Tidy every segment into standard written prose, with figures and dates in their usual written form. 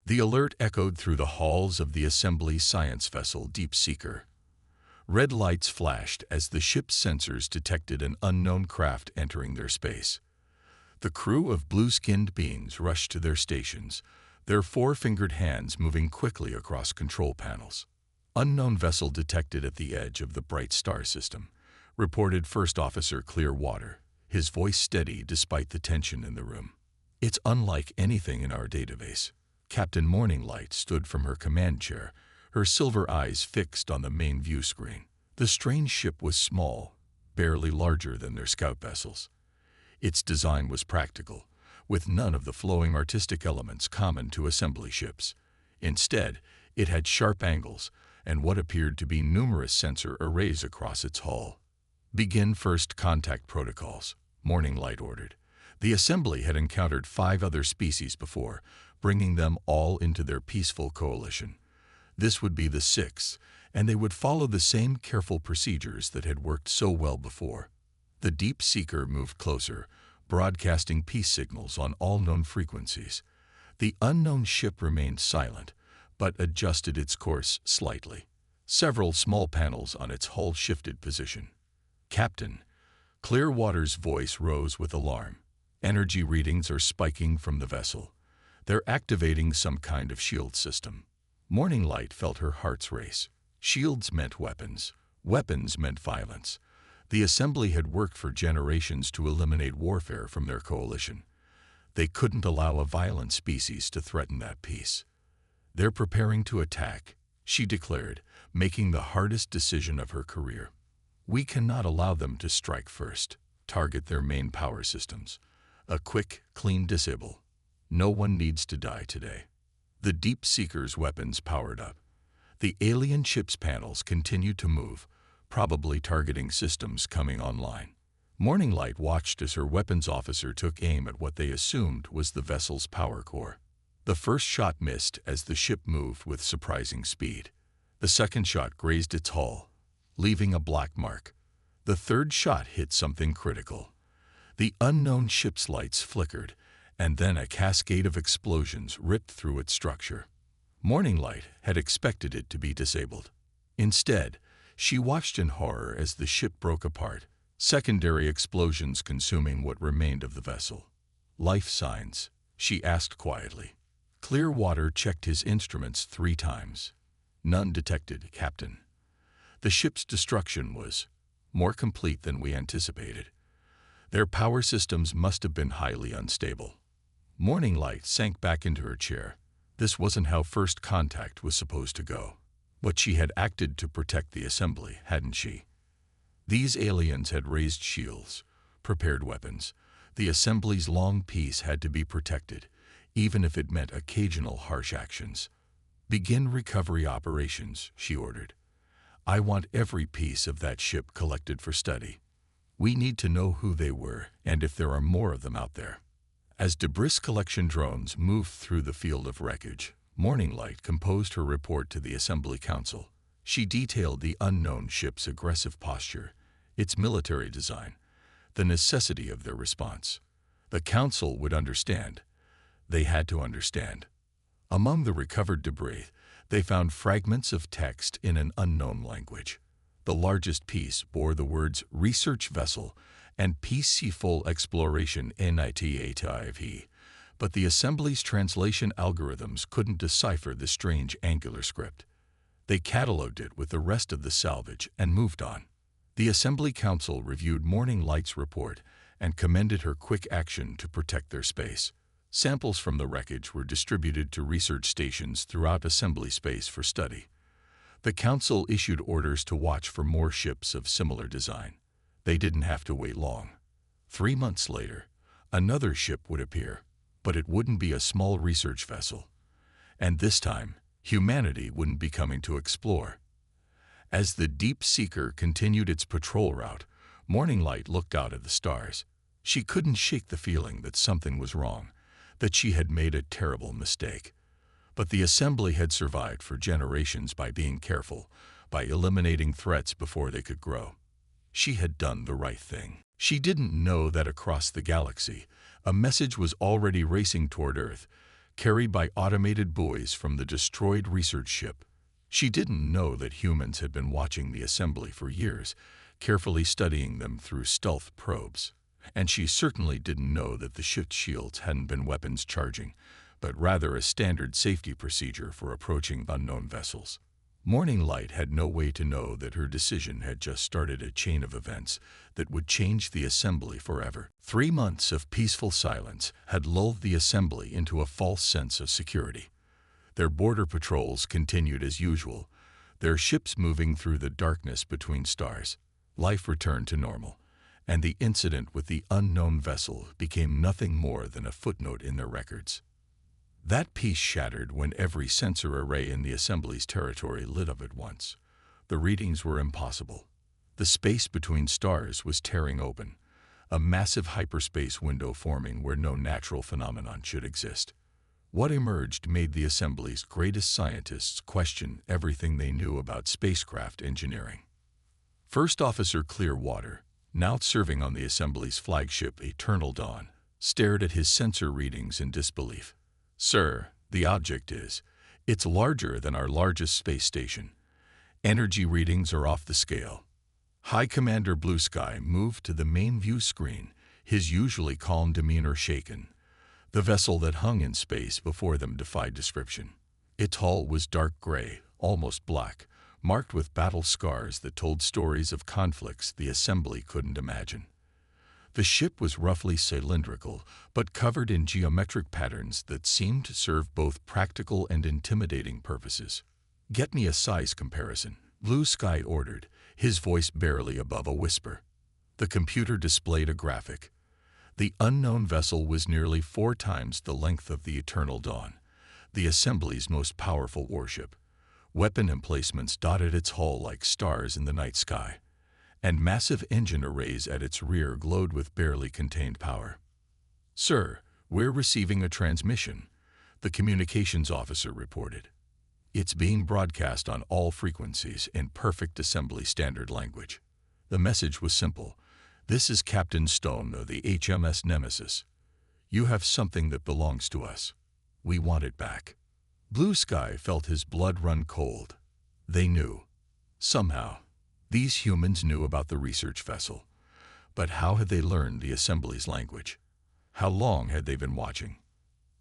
The alert echoed through the halls of the assembly science vessel Deep Seeker. Red lights flashed as the ship's sensors detected an unknown craft entering their space. The crew of blue-skinned beings rushed to their stations, their four-fingered hands moving quickly across control panels. Unknown vessel detected at the edge of the bright star system, reported First Officer Clearwater, his voice steady despite the tension in the room. It's unlike anything in our database. Captain Morninglight stood from her command chair, her silver eyes fixed on the main view screen. The strange ship was small, barely larger than their scout vessels. Its design was practical, with none of the flowing artistic elements common to assembly ships. Instead, it had sharp angles and what appeared to be numerous sensor arrays across its hull. "Begin first contact protocols," Morninglight ordered. The assembly had encountered 5 other species before, bringing them all into their peaceful coalition. This would be the 6th, and they would follow the same careful procedures that had worked so well before. The Deep Seeker moved closer, broadcasting peace signals on all known frequencies. The unknown ship remained silent, but adjusted its course slightly. Several small panels on its hull shifted position. "Captain," Clearwater's voice rose with alarm. "Energy readings are spiking from the vessel. They're activating some kind of shield system." Morninglight felt her heart's race. Shields meant weapons. Weapons meant violence. The assembly had worked for generations to eliminate warfare from their coalition. They couldn't allow a violent species to threaten that peace. "They're preparing to attack," she declared, making the hardest decision of her career. "We cannot allow them to strike first. Target their main power systems. A quick, clean disable. No one needs to die today." The Deep Seeker's weapons powered up. The alien ship's panels continued to move, probably targeting systems coming online. Morninglight watched as her weapons officer took aim at what they assumed was the vessel's power core. The first shot missed as the ship moved with surprising speed. The second shot grazed its hull, leaving a black mark. The third shot hit something critical. The unknown ship's lights flickered, and then a cascade of explosions ripped through its structure. Morninglight had expected it to be disabled. Instead, she watched in horror as the ship broke apart, secondary explosions consuming what remained of the vessel. "Life signs?" she asked quietly. Clearwater checked his instruments 3 times. "None detected, Captain." The ship's destruction was more complete than we anticipated. Their power systems must have been highly unstable. Morninglight sank back into her chair. This wasn't how first contact was supposed to go. But she had acted to protect the assembly, hadn't she? These aliens had raised shields, prepared weapons. The assembly's long peace had to be protected, even if it meant occasional harsh actions. "Begin recovery operations," she ordered. "I want every piece of that ship collected for study. We need to know who they were and if there are more of them out there." As debris collection drones moved through the field of wreckage, Morninglight composed her report to the Assembly Council. She detailed the unknown ship's aggressive posture, its military design, the necessity of their response. The Council would understand. They had to understand. Among the recovered debris, they found fragments of text in an unknown language. The largest piece bore the words "Research Vessel" and "Peaceful Exploration NITATIV," but the Assembly's translation algorithms couldn't decipher the strange angular script. They catalogued it with the rest of the salvage and moved on. The Assembly Council reviewed Morninglight's report and commended her quick action to protect their space. Samples from the wreckage were distributed to research stations throughout Assembly space for study. The Council issued orders to watch for more ships of similar design. They didn't have to wait long. 3 months later, another ship would appear, but it wouldn't be a small research vessel. And this time, humanity wouldn't be coming to explore. As the Deep Seeker continued its patrol route, Morninglight looked out at the stars. She couldn't shake the feeling that something was wrong, that she had made a terrible mistake. But the Assembly had survived for generations by being careful, by eliminating threats before they could grow. She had done the right thing. She didn't know that across the galaxy, a message was already racing toward Earth, carried by automated buoys from the destroyed research ship. She didn't know that humans had been watching the assembly for years, carefully studying them through stealth probes. And she certainly didn't know that the ship's shields hadn't been weapons charging, but rather a standard safety procedure for approaching unknown vessels. Morning Light had no way to know that her decision had just started a chain of events that would change the assembly forever. 3 months of peaceful silence had lulled the assembly into a false sense of security. Their border patrols continued as usual, their ships moving through the darkness between stars. Life returned to normal, and the incident with the unknown vessel became nothing more than a footnote in their records. That peace shattered when every sensor array in the assembly's territory lit up at once. The readings were impossible. The space between stars was tearing open, a massive hyperspace window forming where no natural phenomenon should exist. What emerged made the assembly's greatest scientists question everything they knew about spacecraft engineering. First Officer Clearwater, now serving on the assembly's flagship Eternal Dawn, stared at his sensor readings in disbelief. "Sir, the object it's larger than our largest space station. Energy readings are off the scale." High Commander Blue Sky moved to the main view screen, his usually calm demeanor shaken. The vessel that hung in space before them defied description. Its hull was dark gray, almost black, marked with battle scars that told stories of conflicts the assembly couldn't imagine. The ship was roughly cylindrical, but covered in geometric patterns that seemed to serve both practical and intimidating purposes. "Get me a size comparison," Blue Sky ordered, his voice barely above a whisper. The computer displayed a graphic. The unknown vessel was nearly 4 times the length of the Eternal Dawn, the assembly's most powerful warship. Weapon emplacements dotted its hull like stars in the night sky, and massive engine arrays at its rear glowed with barely contained power. "Sir, we're receiving a transmission," the communications officer reported. "It's being broadcast on all frequencies in perfect assembly standard language." The message was simple. "This is Captain Stone of the HMS Nemesis. You have something that belongs to us. We want it back." Blue Sky felt his blood run cold. They knew. Somehow, these humans knew about the research vessel. But how had they learned the assembly's language? How long had they been watching?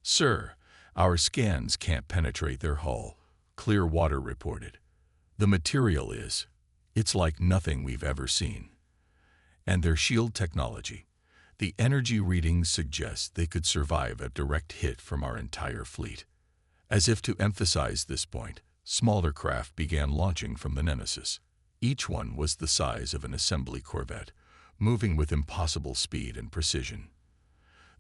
"Sir, our scans can't penetrate their hull," Clearwater reported. "The material it's like nothing we've ever seen. And their shield technology, the energy readings suggest they could survive a direct hit from our entire fleet." As if to emphasize this point, smaller craft began launching from the Nemesis. Each one was the size of an assembly corvette, moving with impossible speed and precision.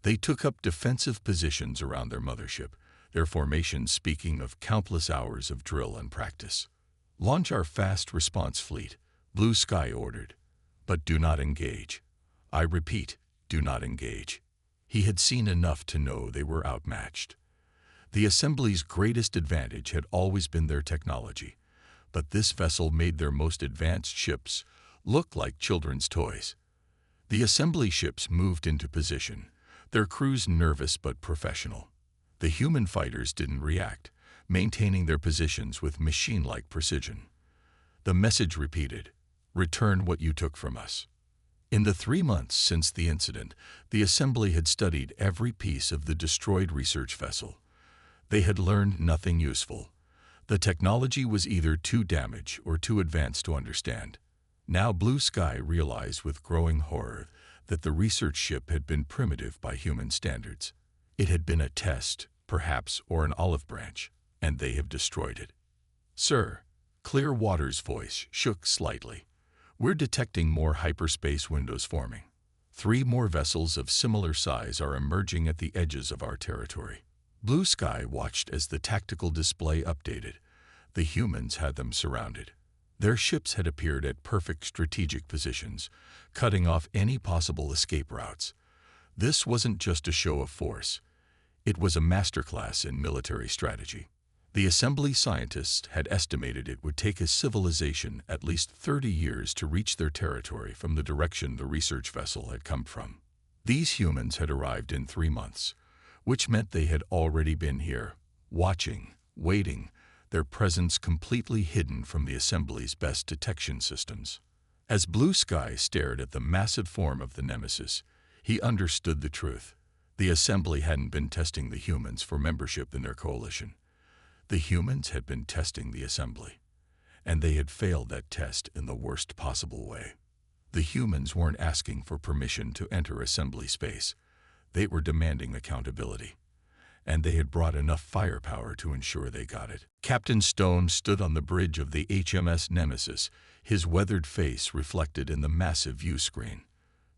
They took up defensive positions around their mothership, their formations speaking of countless hours of drill and practice. "Launch our fast response fleet," Blue Sky ordered. "But do not engage. I repeat, do not engage." He had seen enough to know they were outmatched. The assembly's greatest advantage had always been their technology, but this vessel made their most advanced ships look like children's toys. The assembly ships moved into position, their crews nervous but professional. The human fighters didn't react, maintaining their positions with machine-like precision. The message repeated, "Return what you took from us." In the 3 months since the incident, the assembly had studied every piece of the destroyed research vessel. They had learned nothing useful. The technology was either too damaged or too advanced to understand. Now Blue Sky realized with growing horror that the research ship had been primitive by human standards. It had been a test, perhaps, or an olive branch, and they have destroyed it. "Sir," Clearwater's voice shook slightly. "We're detecting more hyperspace windows forming. 3 more vessels of similar size are emerging at the edges of our territory." Blue Sky watched as the tactical display updated. The humans had them surrounded. Their ships had appeared at perfect strategic positions, cutting off any possible escape routes. This wasn't just a show of force. It was a masterclass in military strategy. The assembly scientists had estimated it would take a civilization at least 30 years to reach their territory from the direction the research vessel had come from. These humans had arrived in 3 months, which meant they had already been here, watching, waiting, their presence completely hidden from the assembly's best detection systems. As Blue Sky stared at the massive form of the Nemesis, he understood the truth. The assembly hadn't been testing the humans for membership in their coalition. The humans had been testing the assembly, and they had failed that test in the worst possible way. The humans weren't asking for permission to enter assembly space. They were demanding accountability, and they had brought enough firepower to ensure they got it. Captain Stone stood on the bridge of the HMS Nemesis, his weathered face reflected in the massive view screen.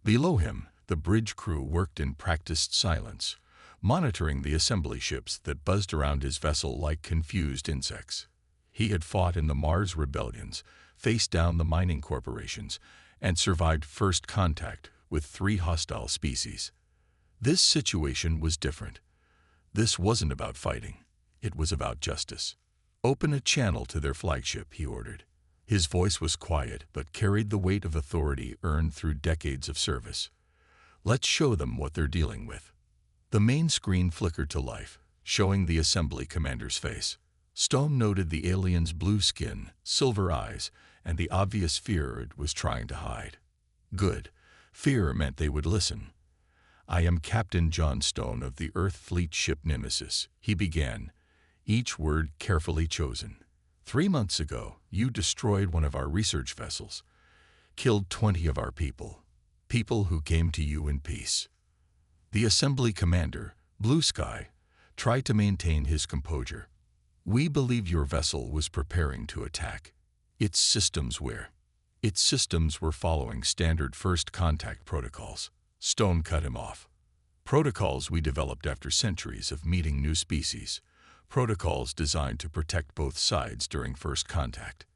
Below him, the bridge crew worked in practiced silence, monitoring the assembly ships that buzzed around his vessel like confused insects. He had fought in the Mars rebellions, faced down the mining corporations, and survived first contact with 3 hostile species. This situation was different. This wasn't about fighting. It was about justice. "Open a channel to their flagship," he ordered. His voice was quiet but carried the weight of authority earned through decades of service. "Let's show them what they're dealing with." The main screen flickered to life, showing the assembly commander's face. Stone noted the alien's blue skin, silver eyes, and the obvious fear it was trying to hide. Good. Fear meant they would listen. "I am Captain John Stone of the Earth Fleet ship Nemesis," he began, each word carefully chosen. "3 months ago, you destroyed one of our research vessels, killed 20 of our people who came to you in peace." The assembly commander, Blue Sky, tried to maintain his composure. "We believe your vessel was preparing to attack. Its systems were following standard first contact protocols." Stone cut him off. "Protocols we developed after centuries of meeting new species. Protocols designed to protect both sides during first contact."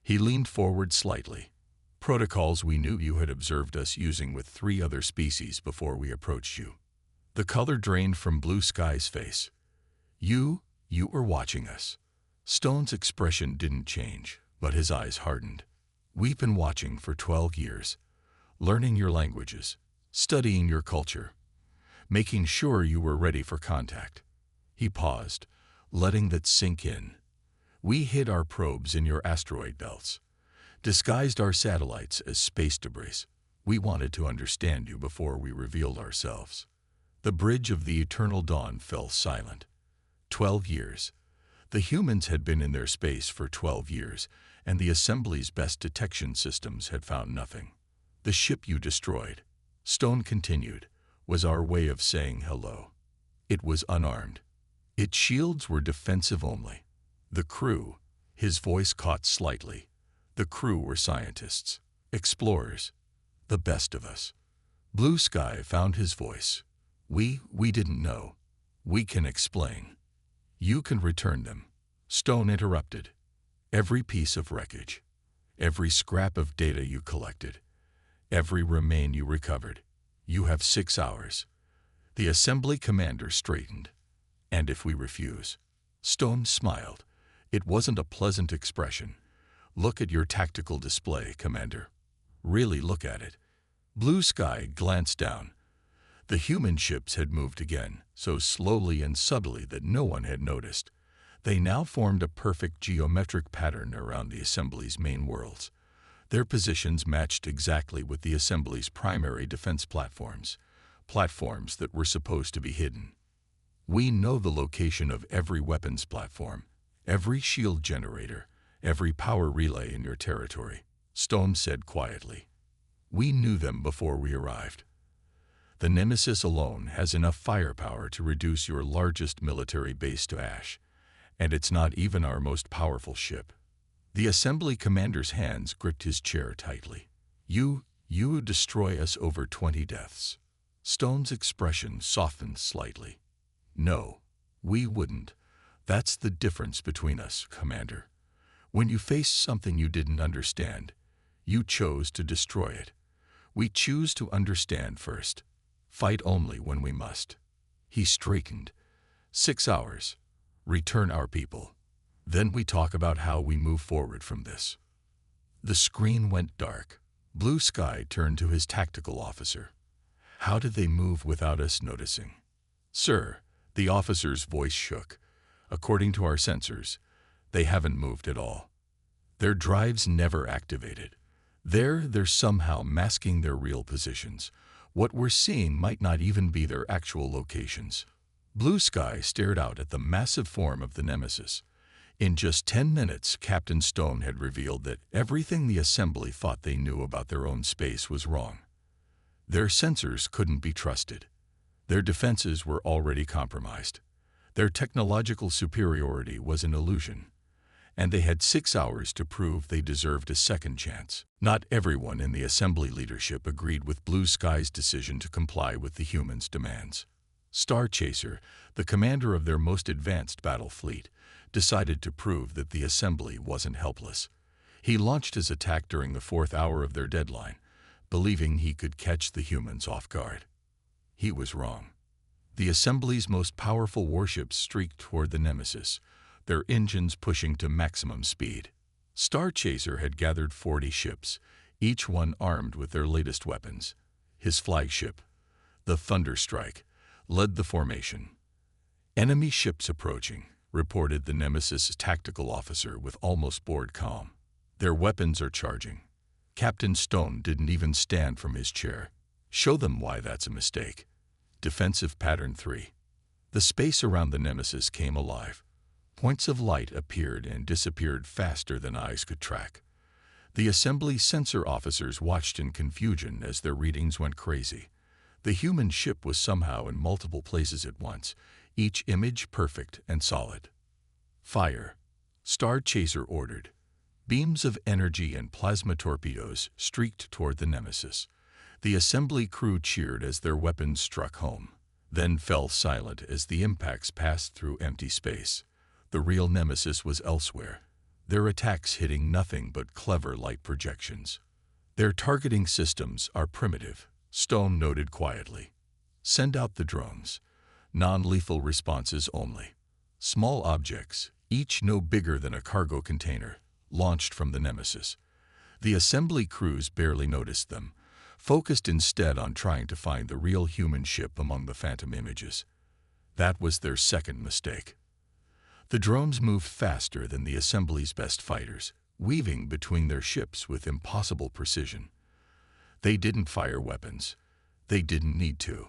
He leaned forward slightly. "Protocols we knew you had observed us using with 3 other species before we approached you." The color drained from Blue Sky's face. You were watching us." Stone's expression didn't change, but his eyes hardened. "We've been watching for 12 years, learning your languages, studying your culture, making sure you were ready for contact." He paused, letting that sink in. "We hid our probes in your asteroid belts, disguised our satellites as space debris. We wanted to understand you before we revealed ourselves." The bridge of the eternal dawn fell silent. 12 years. The humans had been in their space for 12 years, and the assembly's best detection systems had found nothing. "The ship you destroyed," Stone continued, "was our way of saying hello. It was unarmed. Its shields were defensive only. The crew," his voice caught slightly, "the crew were scientists, explorers, the best of us." Blue Sky found his voice. We didn't know. We can explain." "You can return them," Stone interrupted. "Every piece of wreckage, every scrap of data you collected, every remain you recovered. You have 6 hours." The assembly commander straightened. "And if we refuse?" Stone smiled. It wasn't a pleasant expression. "Look at your tactical display, Commander. Really look at it." Blue Sky glanced down. The human ships had moved again, so slowly and subtly that no one had noticed. They now formed a perfect geometric pattern around the assembly's main worlds. Their positions matched exactly with the assembly's primary defense platforms that were supposed to be hidden. "We know the location of every weapons platform, every shield generator, every power relay in your territory," Stone said quietly. "We knew them before we arrived. The Nemesis alone has enough firepower to reduce your largest military base to ash, and it's not even our most powerful ship." The assembly commander's hands gripped his chair tightly. You destroy us over 20 deaths." Stone's expression softened slightly. "No, we wouldn't. That's the difference between us, Commander. When you faced something you didn't understand, you chose to destroy it. We choose to understand first. Fight only when we must." He straightened. 6 hours. Return our people. Then we talk about how we move forward from this." The screen went dark. Blue Sky turned to his tactical officer. "How did they move without us noticing?" Sir, the officer's voice shook. According to our sensors, they haven't moved at all. Their drives never activated. They're somehow masking their real positions. What we're seeing might not even be their actual locations. Blue Sky stared out at the massive form of the Nemesis. In just 10 minutes, Captain Stone had revealed that everything the assembly thought they knew about their own space was wrong. Their sensors couldn't be trusted. Their defenses were already compromised. Their technological superiority was an illusion, and they had 6 hours to prove they deserved a second chance. Not everyone in the assembly leadership agreed with Blue Sky's decision to comply with the humans' demands. Star Chaser, the commander of their most advanced battle fleet, decided to prove that the assembly wasn't helpless. He launched his attack during the 4th hour of their deadline, believing he could catch the humans off guard. He was wrong. The assembly's most powerful warships streaked toward the Nemesis, their engines pushing to maximum speed. Star Chaser had gathered 40 ships, each one armed with their latest weapons. His flagship, the Thunderstrike, led the formation. "Enemy ships approaching," reported the Nemesis' tactical officer with almost bored calm. "Their weapons are charging." Captain Stone didn't even stand from his chair. "Show them why that's a mistake." Defensive Pattern 3. The space around the Nemesis came alive. Points of light appeared and disappeared faster than eyes could track. The assembly sensor officers watched in confusion as their readings went crazy. The human ship was somehow in multiple places at once, each image perfect and solid. "Fire," Star Chaser ordered. Beams of energy and plasma torpedoes streaked toward the Nemesis. The assembly crew cheered as their weapons struck home, then fell silent as the impacts passed through empty space. The real Nemesis was elsewhere, their attacks hitting nothing but clever light projections. "Their targeting systems are primitive," Stone noted quietly. "Send out the drones. Non-lethal responses only." Small objects, each no bigger than a cargo container, launched from the Nemesis. The assembly crews barely noticed them, focused instead on trying to find the real human ship among the phantom images. That was their second mistake. The drones moved faster than the assembly's best fighters, weaving between their ships with impossible precision. They didn't fire weapons. They didn't need to.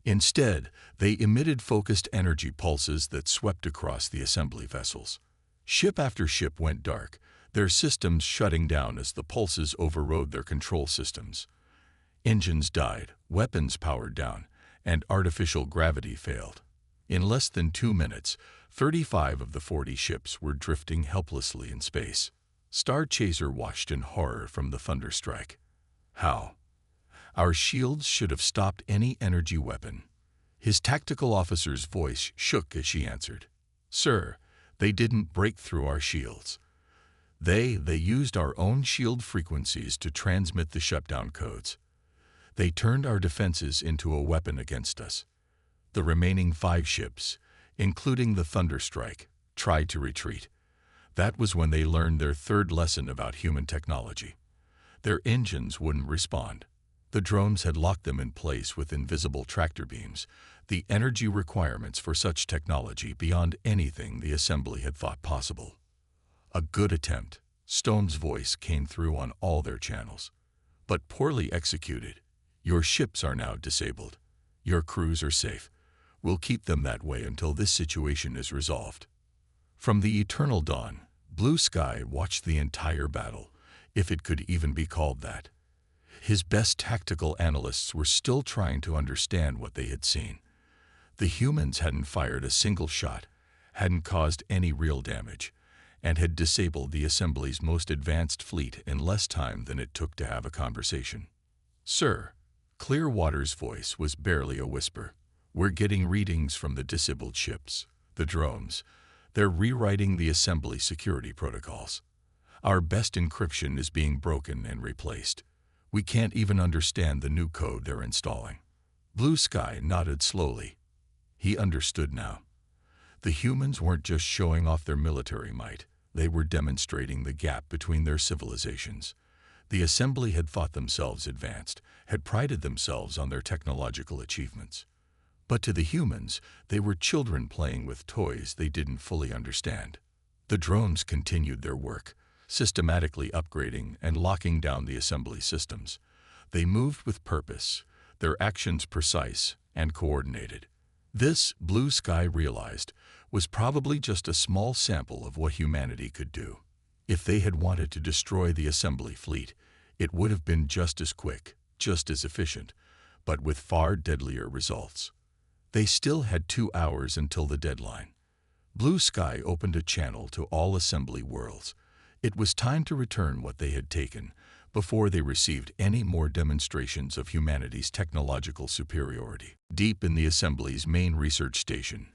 Instead, they emitted focused energy pulses that swept across the assembly vessels. Ship after ship went dark, their systems shutting down as the pulses overrode their control systems. Engines died, weapons powered down, and artificial gravity failed. In less than 2 minutes, 35 of the 40 ships were drifting helplessly in space. Star Chaser watched in horror from the Thunderstrike. "How? Our shields should have stopped any energy weapon." His tactical officer's voice shook as she answered. "Sir, they didn't break through our shields. They used our own shield frequencies to transmit the shutdown codes. They turned our defenses into a weapon against us." The remaining 5 ships, including the Thunderstrike, tried to retreat. That was when they learned their third lesson about human technology. Their engines wouldn't respond. The drones had locked them in place with invisible tractor beams, the energy requirements for such technology beyond anything the assembly had thought possible. "A good attempt," Stone's voice came through on all their channels, "but poorly executed. Your ships are now disabled. Your crews are safe. We'll keep them that way until this situation is resolved." From the eternal dawn, Blue Sky watched the entire battle, if it could even be called that. His best tactical analysts were still trying to understand what they had seen. The humans hadn't fired a single shot, hadn't caused any real damage, and had disabled the assembly's most advanced fleet in less time than it took to have a conversation. "Sir," Clearwater's voice was barely a whisper, "we're getting readings from the disabled ships, the drones. They're rewriting the assembly security protocols. Our best encryption is being broken and replaced. We can't even understand the new code they're installing." Blue Sky nodded slowly. He understood now. The humans weren't just showing off their military might, they were demonstrating the gap between their civilizations. The assembly had thought themselves advanced, had prided themselves on their technological achievements. But to the humans, they were children playing with toys they didn't fully understand. The drones continued their work, systematically upgrading and locking down the assembly systems. They moved with purpose, their actions precise and coordinated. This, Blue Sky realized, was probably just a small sample of what humanity could do. If they had wanted to destroy the assembly fleet, it would have been just as quick, just as efficient, but with far deadlier results. They still had 2 hours until the deadline. Blue Sky opened a channel to all assembly worlds. It was time to return what they had taken before they received any more demonstrations of humanity's technological superiority. Deep in the assembly's main research station,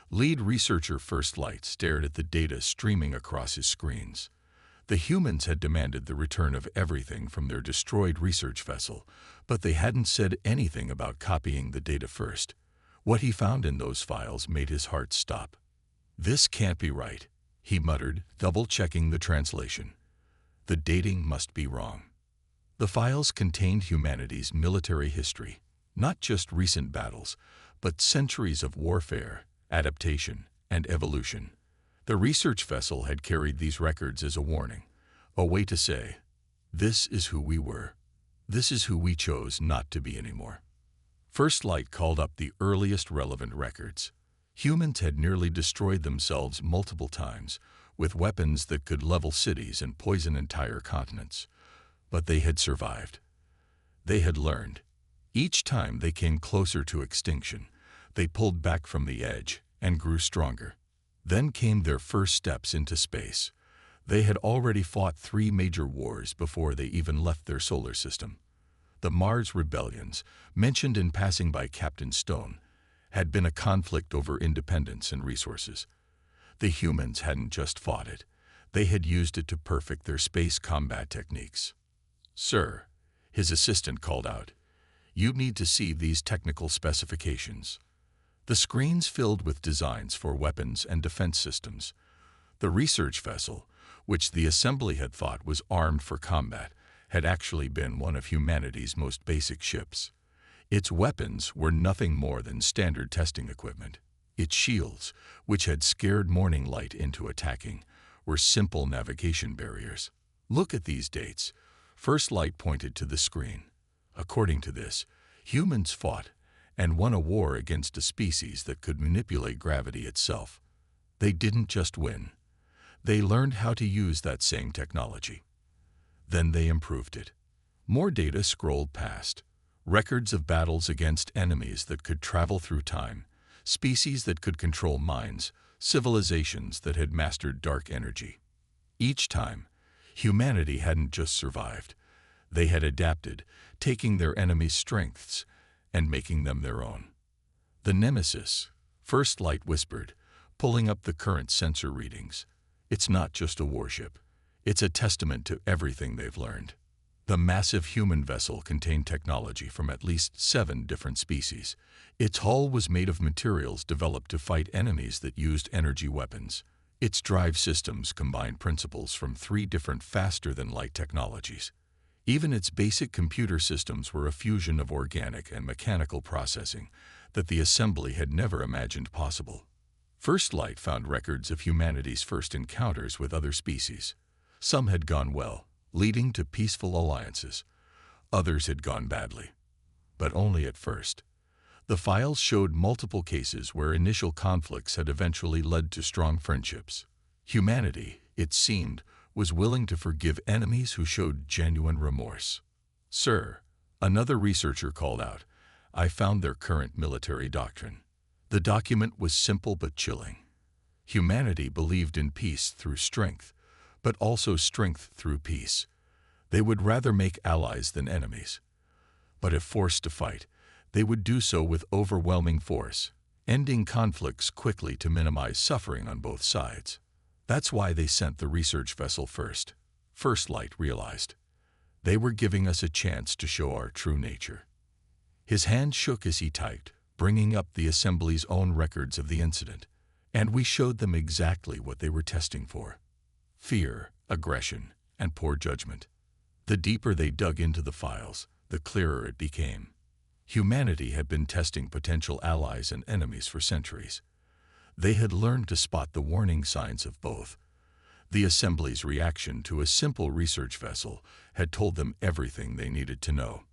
lead researcher First Light stared at the data streaming across his screens. The humans had demanded the return of everything from their destroyed research vessel, but they hadn't said anything about copying the data first. What he found in those files made his heart stop. "This can't be right," he muttered, double-checking the translation. "The dating must be wrong." The files contained humanity's military history, not just recent battles, but centuries of warfare, adaptation, and evolution. The research vessel had carried these records as a warning, a way to say, "This is who we were. This is who we chose not to be anymore." First Light called up the earliest relevant records. Humans had nearly destroyed themselves multiple times, with weapons that could level cities and poison entire continents. But they had survived. They had learned. Each time they came closer to extinction, they pulled back from the edge and grew stronger. Then came their first steps into space. They had already fought 3 major wars before they even left their solar system. The Mars rebellions, mentioned in passing by Captain Stone, had been a conflict over independence and resources. The humans hadn't just fought it. They had used it to perfect their space combat techniques. "Sir," his assistant called out, "you need to see these technical specifications." The screens filled with designs for weapons and defense systems. The research vessel, which the assembly had thought was armed for combat, had actually been one of humanity's most basic ships. Its weapons were nothing more than standard testing equipment. Its shields, which had scared morning light into attacking, were simple navigation barriers. "Look at these dates." First Light pointed to the screen. According to this, humans fought and won a war against a species that could manipulate gravity itself. They didn't just win. They learned how to use that same technology. Then they improved it. More data scrolled past. Records of battles against enemies that could travel through time, species that could control minds, civilizations that had mastered dark energy. Each time, humanity hadn't just survived. They had adapted, taking their enemies' strengths and making them their own. "The Nemesis," First Light whispered, pulling up the current sensor readings. "It's not just a warship. It's a testament to everything they've learned." The massive human vessel contained technology from at least 7 different species. Its hull was made of materials developed to fight enemies that used energy weapons. Its drive systems combined principles from 3 different faster-than-light technologies. Even its basic computer systems were a fusion of organic and mechanical processing that the assembly had never imagined possible. First Light found records of humanity's first encounters with other species. Some had gone well, leading to peaceful alliances. Others had gone badly, but only at first. The files showed multiple cases where initial conflicts had eventually led to strong friendships. Humanity, it seemed, was willing to forgive enemies who showed genuine remorse. "Sir," another researcher called out, "I found their current military doctrine." The document was simple but chilling. Humanity believed in peace through strength, but also strength through peace. They would rather make allies than enemies. But if forced to fight, they would do so with overwhelming force, ending conflicts quickly to minimize suffering on both sides. That's why they sent the research vessel first. First Light realized. They were giving us a chance to show our true nature. His hand shook as he typed, bringing up the assembly's own records of the incident. And we showed them exactly what they were testing for: fear, aggression, and poor judgment. The deeper they dug into the files, the clearer it became. Humanity had been testing potential allies and enemies for centuries. They had learned to spot the warning signs of both. The Assembly's reaction to a simple research vessel had told them everything they needed to know.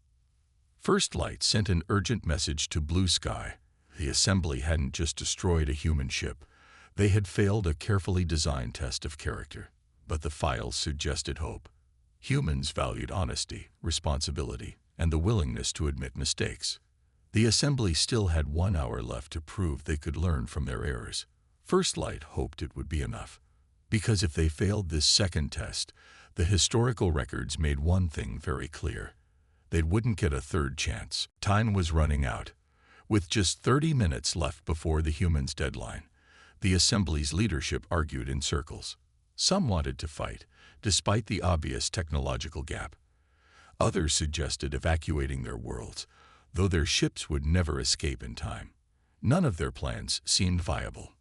First Light sent an urgent message to Blue Sky. The Assembly hadn't just destroyed a human ship. They had failed a carefully designed test of character. But the files suggested hope. Humans valued honesty, responsibility, and the willingness to admit mistakes. The Assembly still had 1 hour left to prove they could learn from their errors. First Light hoped it would be enough. Because if they failed this second test, the historical records made one thing very clear. They wouldn't get a third chance. Time was running out. With just 30 minutes left before the humans' deadline, the Assembly's leadership argued in circles. Some wanted to fight, despite the obvious technological gap. Others suggested evacuating their worlds, though their ships would never escape in time. None of their plans seemed viable.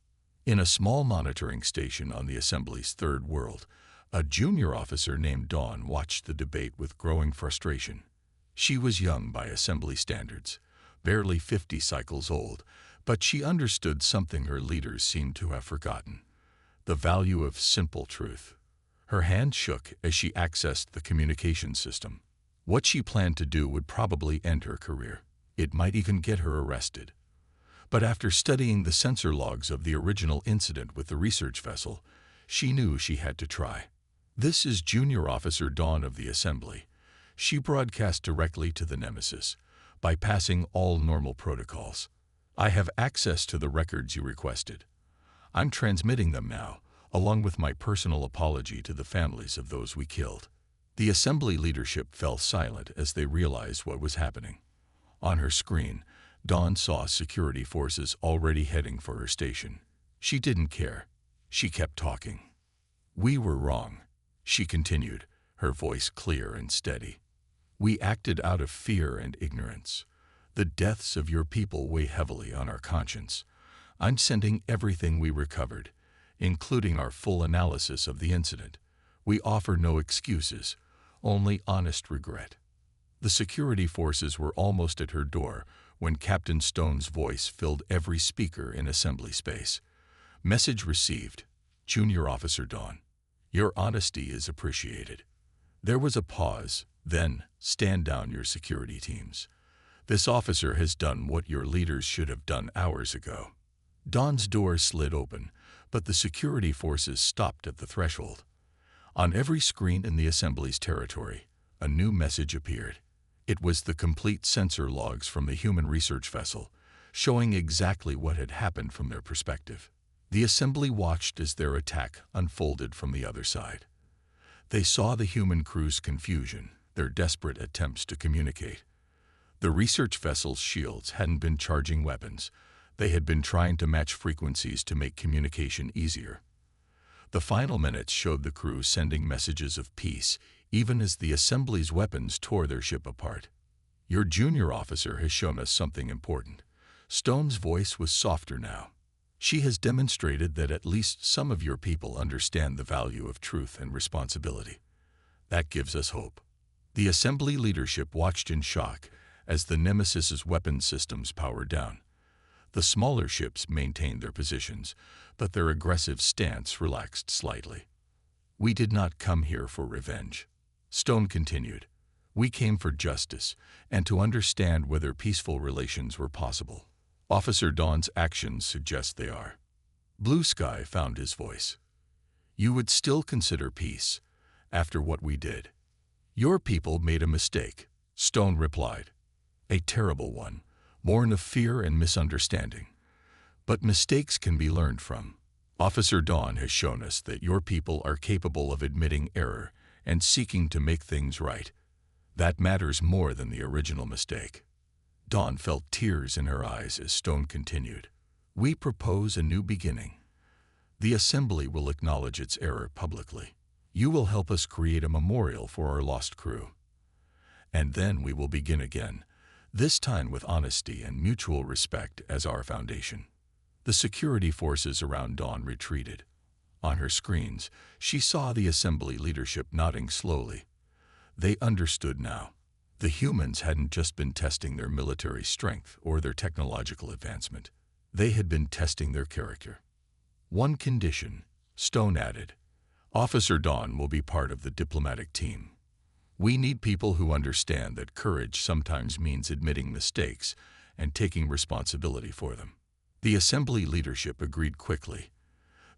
In a small monitoring station on the Assembly's third world, a junior officer named Dawn watched the debate with growing frustration. She was young by Assembly standards, barely 50 cycles old, but she understood something her leaders seemed to have forgotten: the value of simple truth. Her hand shook as she accessed the communication system. What she planned to do would probably end her career. It might even get her arrested. But after studying the sensor logs of the original incident with the research vessel, she knew she had to try. "This is Junior Officer Dawn of the Assembly." She broadcast directly to the Nemesis, bypassing all normal protocols. "I have access to the records you requested. I'm transmitting them now, along with my personal apology to the families of those we killed." The Assembly leadership fell silent as they realized what was happening. On her screen, Dawn saw security forces already heading for her station. She didn't care. She kept talking. "We were wrong," she continued, her voice clear and steady. "We acted out of fear and ignorance. The deaths of your people weigh heavily on our conscience. I'm sending everything we recovered, including our full analysis of the incident. We offer no excuses, only honest regret." The security forces were almost at her door when Captain Stone's voice filled every speaker in Assembly space. "Message received. Junior Officer Dawn. Your honesty is appreciated." There was a pause, then, "Stand down your security teams. This officer has done what your leaders should have done hours ago." Dawn's door slid open, but the security forces stopped at the threshold. On every screen in the Assembly's territory, a new message appeared. It was the complete sensor logs from the human research vessel, showing exactly what had happened from their perspective. The Assembly watched as their attack unfolded from the other side. They saw the human crew's confusion, their desperate attempts to communicate. The research vessel's shields hadn't been charging weapons. They had been trying to match frequencies to make communication easier. The final minutes showed the crew sending messages of peace, even as the Assembly's weapons tore their ship apart. "Your junior officer has shown us something important." Stone's voice was softer now. "She has demonstrated that at least some of your people understand the value of truth and responsibility. That gives us hope." The Assembly leadership watched in shock as the Nemesis's weapon systems powered down. The smaller ships maintained their positions, but their aggressive stance relaxed slightly. "We did not come here for revenge," Stone continued. "We came for justice and to understand whether peaceful relations were possible. Officer Dawn's actions suggest they are." Blue Sky found his voice. "You would still consider peace after what we did." "Your people made a mistake," Stone replied. "A terrible one, born of fear and misunderstanding. But mistakes can be learned from. Officer Dawn has shown us that your people are capable of admitting error and seeking to make things right. That matters more than the original mistake." Dawn felt tears in her eyes as Stone continued. "We propose a new beginning. The Assembly will acknowledge its error publicly. You will help us create a memorial for our lost crew. And then we will begin again, this time with honesty and mutual respect as our foundation." The security forces around Dawn retreated. On her screens, she saw the Assembly leadership nodding slowly. They understood now. The humans hadn't just been testing their military strength or their technological advancement. They had been testing their character. One condition, Stone added. Officer Dawn will be part of the diplomatic team. We need people who understand that courage sometimes means admitting mistakes and taking responsibility for them. The assembly leadership agreed quickly.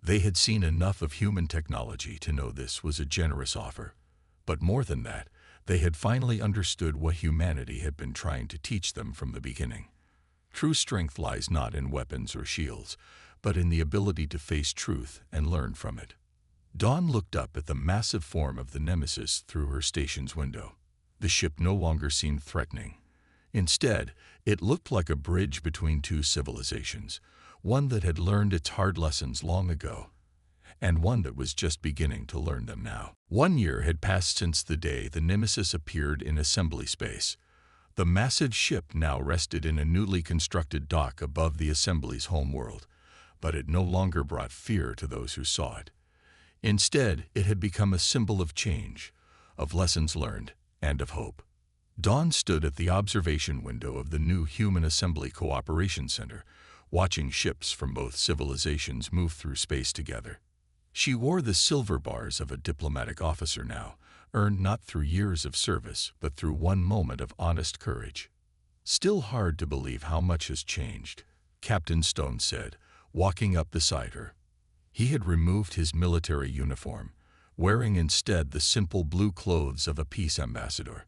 They had seen enough of human technology to know this was a generous offer. But more than that, they had finally understood what humanity had been trying to teach them from the beginning. True strength lies not in weapons or shields, but in the ability to face truth and learn from it. Dawn looked up at the massive form of the Nemesis through her station's window. The ship no longer seemed threatening. Instead, it looked like a bridge between two civilizations, one that had learned its hard lessons long ago, and one that was just beginning to learn them now. 1 year had passed since the day the Nemesis appeared in assembly space. The massive ship now rested in a newly constructed dock above the assembly's homeworld, but it no longer brought fear to those who saw it. Instead, it had become a symbol of change, of lessons learned, and of hope. Dawn stood at the observation window of the new Human Assembly Cooperation Center, watching ships from both civilizations move through space together. She wore the silver bars of a diplomatic officer now, earned not through years of service, but through one moment of honest courage. Still hard to believe how much has changed, Captain Stone said, walking up beside her. He had removed his military uniform, wearing instead the simple blue clothes of a peace ambassador.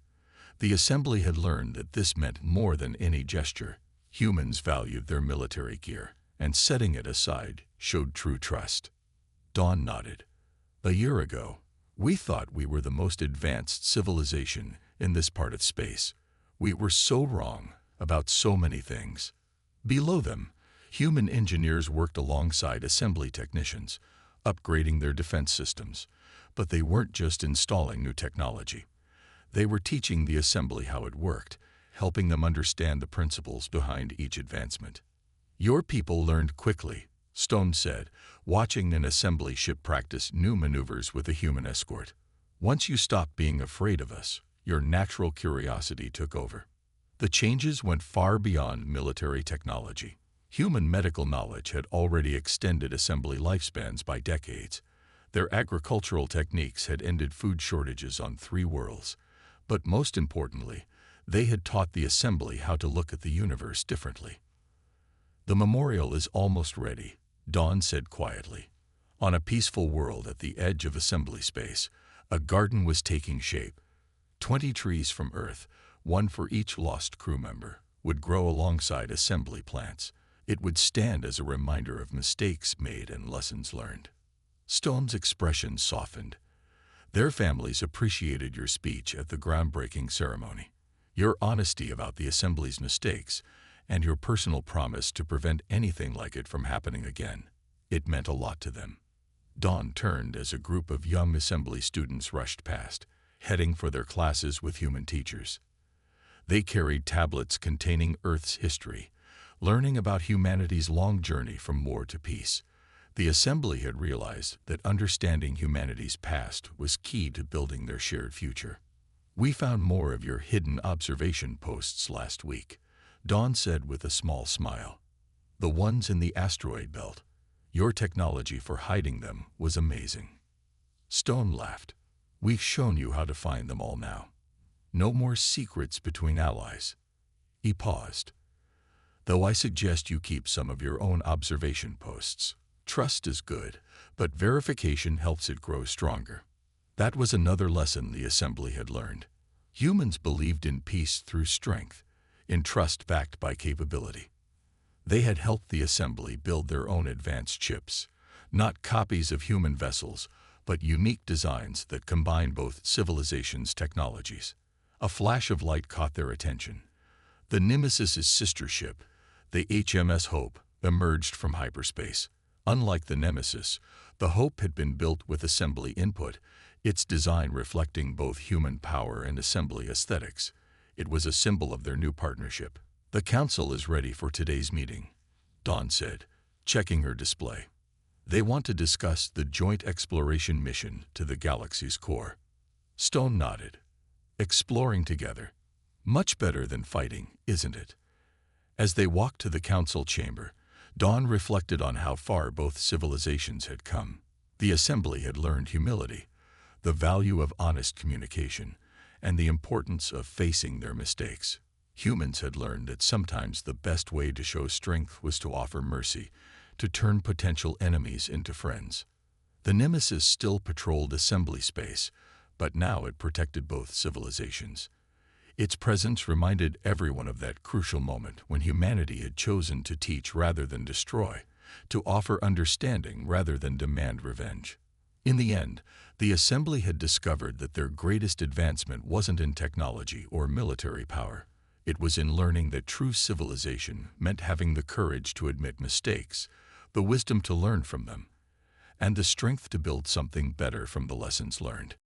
The assembly had learned that this meant more than any gesture. Humans valued their military gear, and setting it aside showed true trust. Dawn nodded. A year ago, we thought we were the most advanced civilization in this part of space. We were so wrong about so many things. Below them, human engineers worked alongside assembly technicians, upgrading their defense systems. But they weren't just installing new technology. They were teaching the assembly how it worked, helping them understand the principles behind each advancement. Your people learned quickly, Stone said, watching an assembly ship practice new maneuvers with a human escort. Once you stopped being afraid of us, your natural curiosity took over. The changes went far beyond military technology. Human medical knowledge had already extended assembly lifespans by decades. Their agricultural techniques had ended food shortages on 3 worlds. But most importantly, they had taught the assembly how to look at the universe differently. The memorial is almost ready, Dawn said quietly. On a peaceful world at the edge of assembly space, a garden was taking shape. 20 trees from Earth, one for each lost crew member, would grow alongside assembly plants. It would stand as a reminder of mistakes made and lessons learned. Stone's expression softened. Their families appreciated your speech at the groundbreaking ceremony, your honesty about the assembly's mistakes, and your personal promise to prevent anything like it from happening again. It meant a lot to them. Dawn turned as a group of young assembly students rushed past, heading for their classes with human teachers. They carried tablets containing Earth's history, learning about humanity's long journey from war to peace. The assembly had realized that understanding humanity's past was key to building their shared future. We found more of your hidden observation posts last week, Dawn said with a small smile. The ones in the asteroid belt. Your technology for hiding them was amazing. Stone laughed. We've shown you how to find them all now. No more secrets between allies. He paused. Though I suggest you keep some of your own observation posts. Trust is good, but verification helps it grow stronger. That was another lesson the assembly had learned. Humans believed in peace through strength, in trust backed by capability. They had helped the assembly build their own advanced ships, not copies of human vessels, but unique designs that combine both civilizations' technologies. A flash of light caught their attention. The Nemesis's sister ship, the HMS Hope, emerged from hyperspace. Unlike the Nemesis, the Hope had been built with assembly input, its design reflecting both human power and assembly aesthetics. It was a symbol of their new partnership. The council is ready for today's meeting, Dawn said, checking her display. They want to discuss the joint exploration mission to the galaxy's core. Stone nodded. Exploring together. Much better than fighting, isn't it? As they walked to the council chamber, Dawn reflected on how far both civilizations had come. The assembly had learned humility, the value of honest communication, and the importance of facing their mistakes. Humans had learned that sometimes the best way to show strength was to offer mercy, to turn potential enemies into friends. The Nemesis still patrolled assembly space, but now it protected both civilizations. Its presence reminded everyone of that crucial moment when humanity had chosen to teach rather than destroy, to offer understanding rather than demand revenge. In the end, the assembly had discovered that their greatest advancement wasn't in technology or military power. It was in learning that true civilization meant having the courage to admit mistakes, the wisdom to learn from them, and the strength to build something better from the lessons learned.